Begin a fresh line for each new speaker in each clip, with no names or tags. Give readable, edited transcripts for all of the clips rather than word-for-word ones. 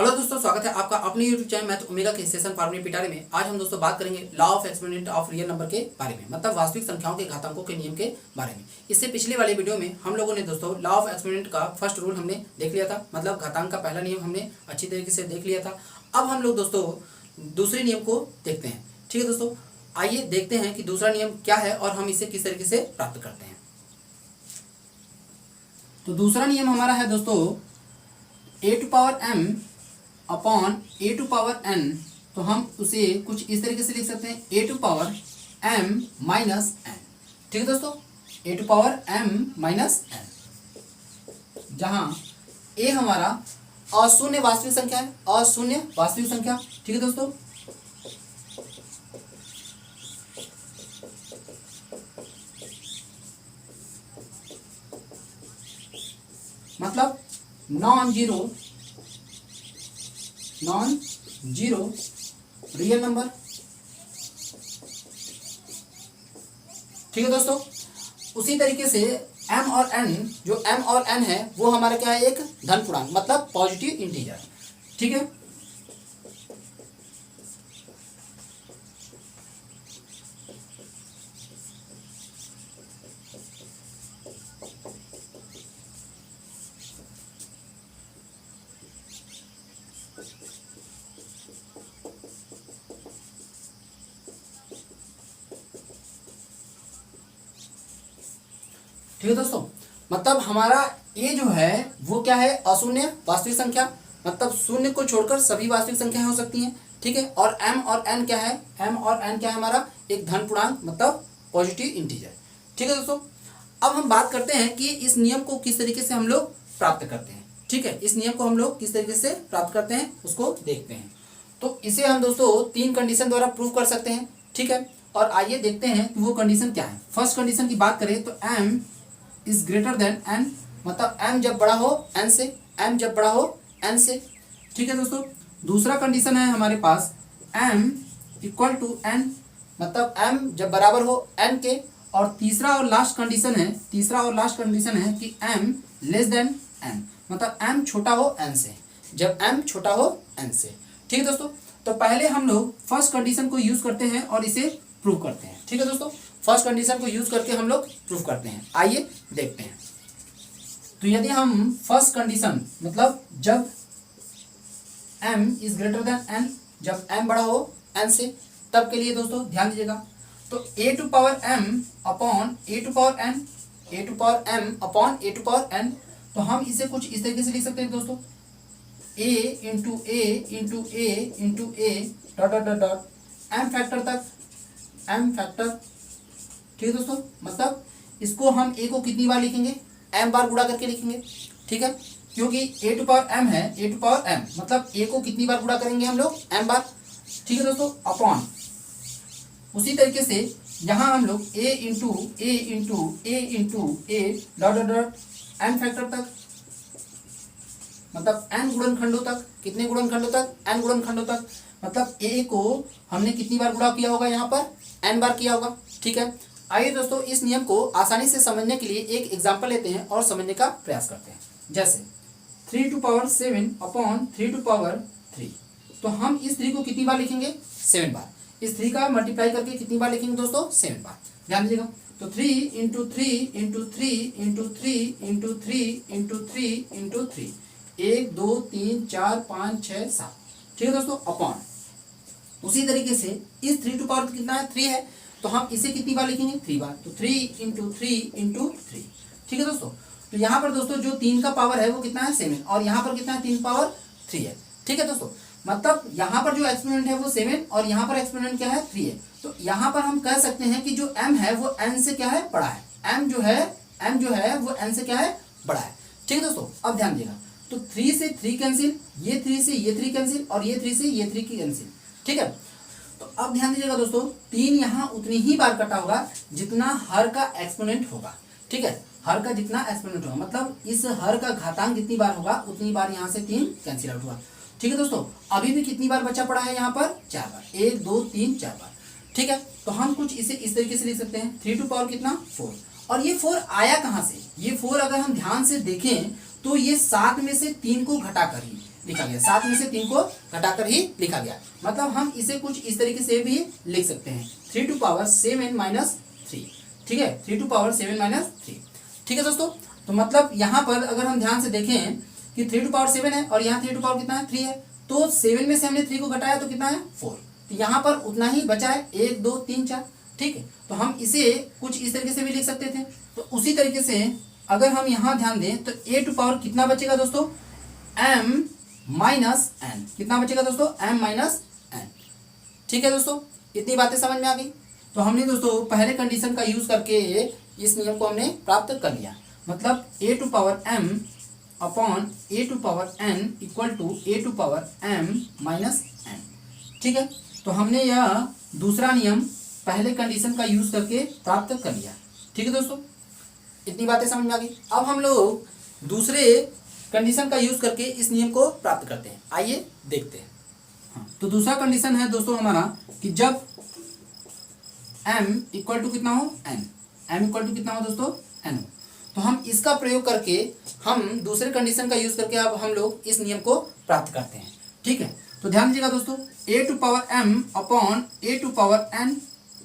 Hello दोस्तों, स्वागत है आपका अपने YouTube चैनल मैथ ओमेगा के सेशन फॉर्मूले पिटारे में। आज हम दोस्तों बात करेंगे law of exponent of real number के बारे में, मतलब वास्तविक संख्याओं के घातांकों के नियम के बारे में। इससे पिछले वाले वीडियो में हम लोगों ने दोस्तों लॉ ऑफ एक्सपोनेंट का फर्स्ट रूल हमने देख लिया था, मतलब घातांक का पहला नियम हमने अच्छी तरीके से देख लिया था। अब हम लोग दोस्तों दूसरे नियम को देखते हैं। ठीक है दोस्तों, आइए देखते हैं कि दूसरा नियम क्या है और हम इसे किस तरीके से प्राप्त करते हैं। तो दूसरा नियम हमारा है दोस्तों a to power m upon a to power n। तो हम उसे कुछ इस तरीके से लिख सकते हैं a to power m minus n। ठीक है दोस्तों, a to power m minus n, जहां a हमारा अशून्य वास्तविक संख्या है, अशून्य वास्तविक संख्या। ठीक है दोस्तों, मतलब नॉन जीरो रियल नंबर। ठीक है दोस्तों, उसी तरीके से m और n, जो m और n है वो हमारा क्या है, एक धन पूर्णांक, मतलब पॉजिटिव इंटीजर। ठीक है, ठीक है दोस्तों, मतलब हमारा ये जो है वो क्या है, अशून्य वास्तविक संख्या, मतलब शून्य को छोड़कर सभी वास्तविक संख्याएं हो सकती हैं। ठीक है, और m और n क्या है, m और n क्या है हमारा, एक धन पूर्णांक, मतलब पॉजिटिव इंटीजर। ठीक है दोस्तों, अब हम बात करते हैं कि इस नियम को किस तरीके से हम लोग प्राप्त करते हैं। ठीक है, इस नियम को हम लोग किस तरीके से प्राप्त करते हैं उसको देखते हैं। तो इसे हम दोस्तों 3 कंडीशन द्वारा प्रूव कर सकते हैं। ठीक है, और आइए देखते हैं कि वो कंडीशन क्या है। फर्स्ट कंडीशन की बात करें तो m is greater than n, मतलब m जब बड़ा हो n से, m जब बड़ा हो n से। ठीक है दोस्तों, दूसरा कंडीशन है हमारे पास m इक्वल टू n, मतलब m जब बराबर हो n के। और तीसरा और लास्ट कंडीशन है कि m लेस देन n, मतलब m छोटा हो n से, जब m छोटा हो n से। ठीक है दोस्तों, तो पहले हम लोग फर्स्ट कंडीशन को यूज करते हैं और इसे प्रूव करते हैं। ठीक है दोस्तों, फर्स्ट कंडीशन को यूज करके हम लोग प्रूव करते हैं। आइए देखते हैं। तो यदि हम फर्स्ट कंडीशन, मतलब जब m is greater than n, जब m बड़ा हो n से, तब के लिए दोस्तों ध्यान दीजिएगा। तो a to power m upon a to power n, a to power m upon a to power n। तो हम इसे कुछ इस तरीके से लिख सकते हैं दोस्तों, a into a into a into a dot dot dot dot m factor तक, m फैक्टर। ठीक है दोस्तों, मतलब इसको हम a को कितनी बार लिखेंगे, m बार गुणा करके लिखेंगे। ठीक है, क्योंकि a टू पावर m है, a टू पावर m, मतलब a को कितनी बार गुणा करेंगे हम लोग, m बार। ठीक है दोस्तों, अपॉन उसी तरीके से यहाँ हम लोग a into a into a into a dot dot dot n factor तक, मतलब n गुणनखंडों तक। कितने गुणनखंडों तक, n गुणनखंडों तक, मतलब a को हमने कितनी बार गुणा किया होगा, यहाँ पर n बार किया होगा। ठीक है, आइए दोस्तों इस नियम को आसानी से समझने के लिए एक एग्जांपल लेते हैं और समझने का प्रयास करते हैं। जैसे 3 to power 7 upon 3 to power 3। तो हम इस 3 को कितनी बार लिखेंगे, 7 बार। इस 3 का मल्टीप्लाई करके कितनी बार लिखेंगे दोस्तों, 7 बार। ध्यान दीजिएगा। तो 3 into 3 into 3 into 3 into 3 into 3 into 3, 1 2 3 4 5 6 7। ठीक है दोस्तों, अपॉन उसी तरीके से इस 3 टू पावर कितना है, 3 है, तो हम इसे कितनी बार लिखेंगे, 3 बार। तो 3 इंटू 3 इंटू 3। ठीक है दोस्तों, तो यहाँ पर दोस्तों जो 3 का पावर है वो कितना है, 7, और यहाँ पर कितना है, 3 पावर 3 है। ठीक है दोस्तों, मतलब यहाँ पर जो एक्सपोनेंट है वो 7 और यहाँ पर एक्सपोनेंट क्या है, 3 है। तो यहाँ पर हम कह सकते हैं कि जो m है वो n से क्या है, बड़ा है। m जो है वो n से क्या है, बड़ा है। ठीक है दोस्तों, अब ध्यान देगा। तो 3 से 3 कैंसिल, ये 3 से ये 3 कैंसिल, और ये 3 से ये 3 की कैंसिल। ठीक है, तो अब ध्यान दीजिएगा दोस्तों, 3 यहाँ उतनी ही बार कटा होगा जितना हर का एक्सपोनेंट होगा। ठीक है, हर का जितना एक्सपोनेंट होगा, मतलब इस हर का घातांक जितनी बार होगा उतनी बार यहाँ से 3 कैंसिल आउट हुआ। ठीक है दोस्तों, अभी भी कितनी बार बचा पड़ा है यहाँ पर, 4 बार, 1 2 3 4 बार। ठीक है, तो हम कुछ इसे इस तरीके से लिख सकते हैं, 3 टू पावर कितना, 4। और ये 4 आया कहाँ से, ये 4 अगर हम ध्यान से देखें तो ये 7 में से 3 को घटाकर ही लिखा गया, 7 में से 3 को घटाकर ही लिखा गया। मतलब हम इसे कुछ इस तरीके से भी लिख सकते हैं 3 टू पावर 7 माइनस 3, ठीक है, 3 टू पावर 7 माइनस 3, ठीक है दोस्तों। तो मतलब यहाँ पर अगर हम ध्यान से देखें कि 3 टू पावर 7 है और यहाँ 3 टू पावर कितना है 3 है, तो 7 में से हमने 3 को घटाया तो कितना है 4, तो यहाँ पर उतना ही बचा है 1 2 3 4, ठीक है। तो हम इसे कुछ इस तरीके से भी लिख सकते थे। तो उसी तरीके से अगर हम यहाँ ध्यान दें तो a टू पावर कितना बचेगा दोस्तों m माइनस n, कितना बचेगा दोस्तों m माइनस n, ठीक है दोस्तों। इतनी बातें समझ में आ गई। तो हमने दोस्तों पहले कंडीशन का यूज करके इस नियम को हमने प्राप्त कर लिया। मतलब a to power m upon a to power n equal to a to power m minus n, ठीक है। तो हमने यह दूसरा नियम पहले कंडीशन का यूज करके प्राप्त कर लिया, ठीक है दोस्तों। इतनी बातें समझ में आ गई। अब हम लोग दूसरे कंडीशन का यूज करके इस नियम को प्राप्त करते हैं, आइए देखते हैं। हाँ, तो दूसरा कंडीशन है दोस्तों हमारा कि जब m इक्वल टू कितना हो n, m इक्वल टू कितना हो दोस्तों n हो, तो हम इसका प्रयोग करके हम दूसरे कंडीशन का यूज करके अब हम लोग इस नियम को प्राप्त करते हैं, ठीक है। तो ध्यान दीजिएगा दोस्तों a to power m upon a to power n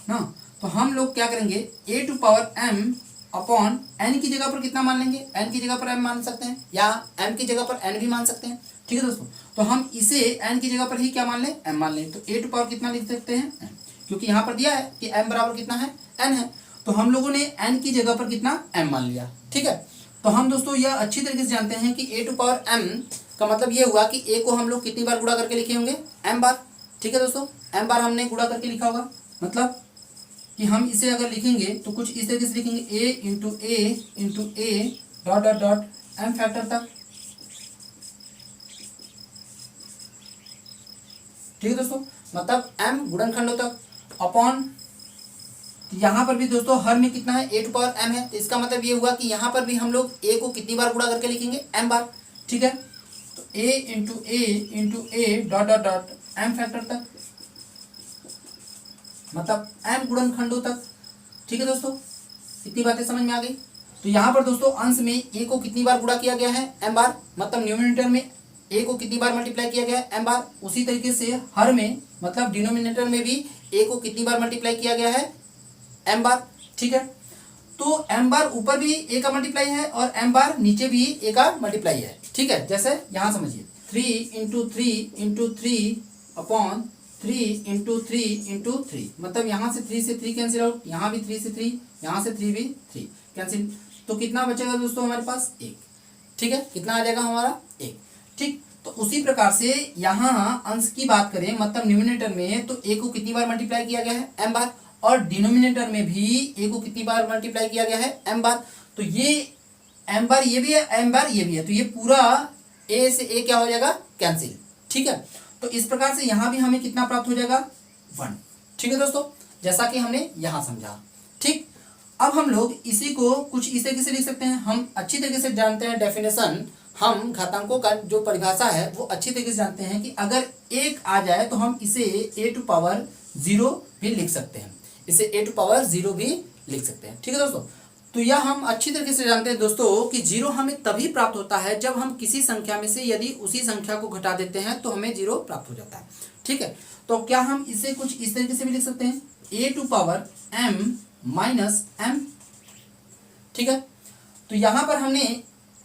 ना, तो हम लोग क्या करेंगे a to power m upon n की जगह पर कितना मान लेंगे, n की जगह पर m मान सकते हैं या m की जगह पर n भी मान सकते हैं, ठीक है दोस्तों। तो हम इसे n की जगह पर ही क्या मान लें m मान लें, तो a टू पावर कितना लिख सकते हैं n, क्योंकि यहाँ पर दिया है कि m बराबर कितना है n है, तो हम लोगों ने n की जगह पर कितना m मान लिया, ठीक है। तो हम दोस्तों यह अच्छी तरीके से जानते हैं कि a टू पावर m का मतलब ये हुआ कि a को हम लोग कितनी बार गुणा करके लिखे होंगे m बार, ठीक है दोस्तों, m बार हमने गुणा करके लिखा होगा। मतलब कि हम इसे अगर लिखेंगे तो कुछ इस तरीके से लिखेंगे a into a dot dot dot m factor तक, ठीक है दोस्तों। मतलब m गुणनखंडों तक अपॉन यहाँ पर भी दोस्तों हर में कितना है a टू पावर m है, तो इसका मतलब ये हुआ कि यहाँ पर भी हम लोग a को कितनी बार गुणा करके लिखेंगे m बार, ठीक है। तो a into a dot dot dot m factor तक, मतलब m गुणनखंडों तक, ठीक है दोस्तों। इतनी बातें समझ में आ गई। तो यहाँ पर दोस्तों अंश में a को कितनी बार गुणा किया गया है m बार, मतलब न्यूमरेटर में a को कितनी बार मल्टीप्लाई किया गया है m बार, उसी तरीके से हर में मतलब डिनोमिनेटर में भी a को कितनी बार मल्टीप्लाई किया गया है m बार, ठीक है। तो m बार ऊपर भी a का मल्टीप्लाई है और m बार नीचे भी a का मल्टीप्लाई है, ठीक है। जैसे यहाँ समझिए 3 into three upon 3 into three, मतलब यहाँ से 3 से 3 कैंसिल आउट, यहाँ भी 3 से 3, यहाँ से 3 भी 3 कैंसिल, तो कितना बचेगा दोस्तों हमारे पास 1, ठीक है। कितना आ जाएगा हमारा 1, ठीक। तो उसी प्रकार से यहाँ अंश की बात करें, मतलब न्यूमिनेटर में तो a को कितनी बार मल्टीप्लाई किया गया है m बार, और डिनोमिनेटर में भी a को कितनी बार मल्टीप्लाई किया गया है m बार। तो ये m बार ये भी है, m बार ये भी है, तो ये पूरा a से a क्या हो जाएगा कैंसिल, ठीक है। तो इस प्रकार से यहाँ भी हमें कितना प्राप्त हो जाएगा 1, ठीक है दोस्तों, जैसा कि हमने यहाँ समझा, ठीक। अब हम लोग इसी को कुछ इस तरीके से लिख सकते हैं। हम अच्छी तरीके से जानते हैं डेफिनेशन, हम घातांकों का जो परिभाषा है वो अच्छी तरीके से जानते हैं कि अगर 1 आ जाए तो हम इसे a टू पावर 0 भी लिख सकते हैं, इसे a टू पावर 0 भी लिख सकते हैं, ठीक है दोस्तों। तो यह हम अच्छी तरीके से जानते हैं दोस्तों कि 0 हमें तभी प्राप्त होता है जब हम किसी संख्या में से यदि उसी संख्या को घटा देते हैं तो हमें 0 प्राप्त हो जाता है, ठीक है। तो क्या हम इसे कुछ इस तरीके से भी लिख सकते हैं a to power m minus m, ठीक है। तो यहाँ पर हमने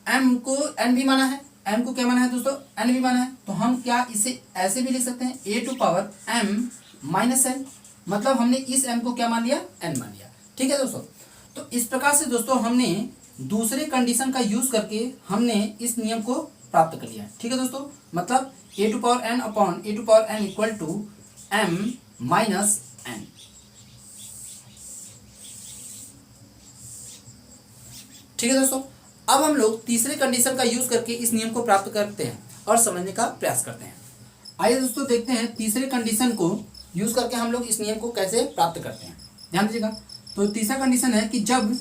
m को n भी माना है, m को क्या माना है दोस्तों n भी माना है, तो हम क्या इसे ऐसे भी लिख सकते हैं a to power m minus n, मतलब हमने इस m को क्या मान लिया n मान लिया, ठीक है दोस्तों। तो इस प्रकार से दोस्तों हमने दूसरे कंडीशन का यूज करके हमने इस नियम को प्राप्त कर लिया, ठीक है दोस्तों। मतलब a to power n upon a to power n equal to m minus n, ठीक है दोस्तों। अब हम लोग तीसरे कंडीशन का यूज करके इस नियम को प्राप्त करते हैं और समझने का प्रयास करते हैं। आइए दोस्तों देखते हैं तीसरे कंडीशन को यूज करके हम लोग इस नियम को कैसे प्राप्त करते हैं। ध्यान दीजिएगा। तो तीसरा कंडीशन है कि जब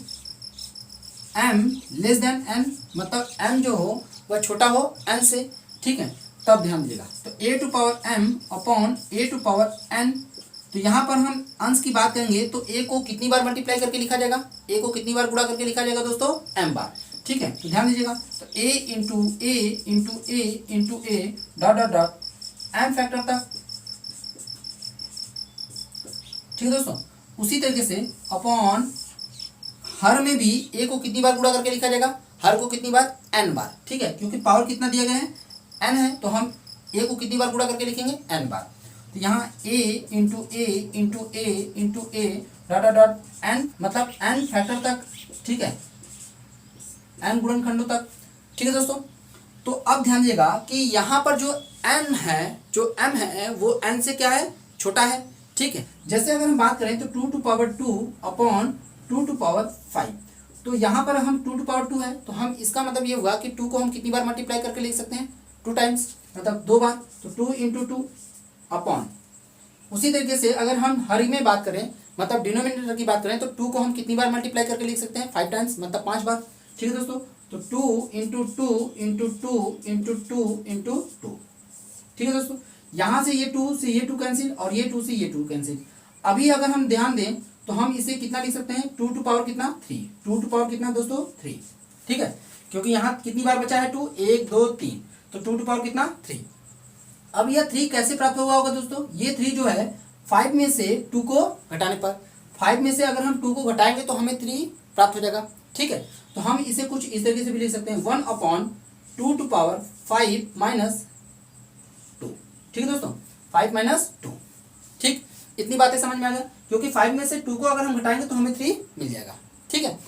m लेस देन n, मतलब m जो हो वह छोटा हो n से, ठीक है, तब ध्यान दीजिएगा। तो a to power m upon a to power n, तो यहाँ पर हम अंश की बात करेंगे तो a को कितनी बार मल्टीप्लाई करके लिखा जाएगा, a को कितनी बार गुणा करके लिखा जाएगा दोस्तों m बार, ठीक है, तो ध्यान दीजिएगा, तो a into A into A into A dot dot dot m factor तक, ठीक है दोस्तों। उसी तरीके से अपॉन हर में भी a को कितनी बार गुणा करके लिखा जाएगा, हर को कितनी बार, n बार, ठीक है, क्योंकि पावर कितना दिया गया है, n है, तो हम a को कितनी बार गुणा करके लिखेंगे, n बार। तो यहाँ a into A into A into A dot dot dot n, मतलब n फैक्टर तक, ठीक है, n गुणनखंडों तक, ठीक है दोस्तों। तो अब ध्यान दीजिएगा कि यहाँ पर जो n है, जो m है, वो n से क्या है, छोटा है, ठीक है। जैसे अगर हम बात करें तो 2 to power 2 upon 2 to power 5, तो यहाँ पर हम 2 टू पावर 2 है, तो हम इसका मतलब ये हुआ कि 2 को हम कितनी बार मल्टीप्लाई करके लिख सकते हैं, 2 टाइम्स, मतलब 2 बार, तो 2 इंटू 2 अपॉन। उसी तरीके से अगर हम हर में बात करें, मतलब डिनोमिनेटर की बात करें, तो 2 को हम कितनी बार मल्टीप्लाई करके लिख सकते हैं, 5 टाइम्स, मतलब 5 बार, ठीक है दोस्तों। तो 2 इंटू 2 इंटू 2 इंटू 2 इंटू 2, ठीक है दोस्तों। यहाँ से ये 2 से ये 2 कैंसिल, और ये 2 से ये 2 कैंसिल। अभी अगर हम ध्यान दें तो हम इसे कितना लिख सकते हैं, 2 टू पावर कितना, 3, 2 टू पावर कितना दोस्तों, 3, ठीक है, क्योंकि यहाँ कितनी बार बचा है 2, 1 2 3, तो 2 टू पावर कितना, 3। अब यह 3 कैसे प्राप्त हुआ होगा दोस्तों, ये 3 जो है 5 में से 2 को घटाने पर, 5 में से अगर हम 2 को घटाएंगे तो हमें 3 प्राप्त हो जाएगा, ठीक है। तो हम इसे कुछ इस तरीके से भी लिख सकते हैं, 1 अपॉन 2 टू पावर 5 माइनस 2, ठीक है दोस्तों, 5 माइनस 2, ठीक। इतनी बातें समझ में आ गया, क्योंकि 5 में से 2 को अगर हम घटाएंगे तो हमें 3 मिल जाएगा, ठीक है।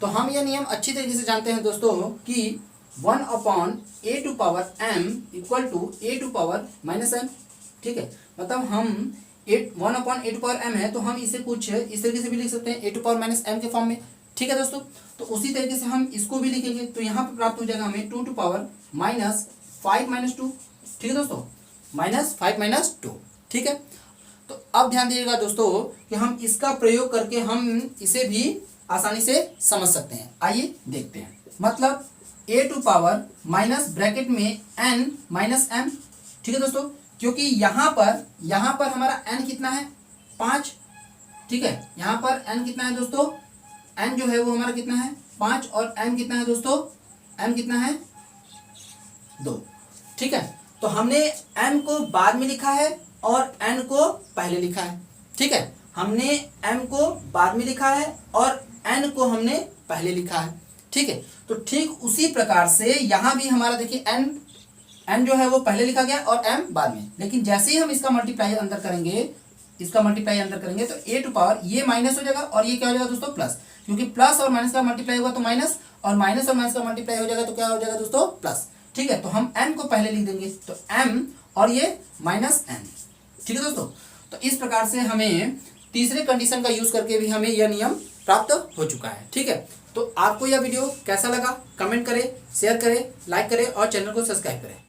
तो हम यह नियम अच्छी तरीके से जानते हैं दोस्तों कि 1 upon a to power m equal to a to power minus m, ठीक है। मतलब हम 1 upon a to power m है, तो हम इसे कुछ इस तरीके से भी लिख सकते हैं, ए टू पावर माइनस m के फॉर्म में, ठीक है दोस्तों। तो उसी तरीके से हम इसको भी लिखेंगे, तो यहाँ पर प्राप्त हो जाएगा हमें 2 टू पावर माइनस 5 माइनस 2, ठीक है दोस्तों, माइनस 5 माइनस 2, ठीक है। तो अब ध्यान दीजिएगा दोस्तों कि हम इसका प्रयोग करके हम इसे भी आसानी से समझ सकते हैं। आइए देखते हैं, मतलब a to power minus bracket में n माइनस m, ठीक है दोस्तों, क्योंकि यहाँ पर हमारा n कितना है, 5, ठीक है। यहाँ पर n कितना है दोस्तों, n जो है वो हमारा कितना है, 5, और m कितना है दोस्तों, m कितना है, 2, ठीक है। तो हमने m को बाद में लिखा है और n को पहले लिखा है, ठीक है। हमने m को बाद में लिखा है और n को हमने पहले लिखा है, ठीक है। तो ठीक उसी प्रकार से यहाँ भी हमारा देखिए n जो है वो पहले लिखा गया और m बाद में, लेकिन जैसे ही हम इसका मल्टीप्लाई अंदर करेंगे तो a टू पावर ये माइनस हो जाएगा और ये क्या हो जाएगा दोस्तों, प्लस, क्योंकि प्लस और माइनस का मल्टीप्लाई होगा तो माइनस, और माइनस और माइनस का मल्टीप्लाई हो जाएगा तो क्या हो जाएगा दोस्तों, प्लस, ठीक है। तो हम n को पहले लिख देंगे, तो m और ये माइनस n, ठीक है दोस्तों। तो इस प्रकार से हमें तीसरे कंडीशन का यूज करके भी हमें यह नियम प्राप्त हो चुका है, ठीक है। तो आपको यह वीडियो कैसा लगा, कमेंट करें, शेयर करें, लाइक करें और चैनल को सब्सक्राइब करें।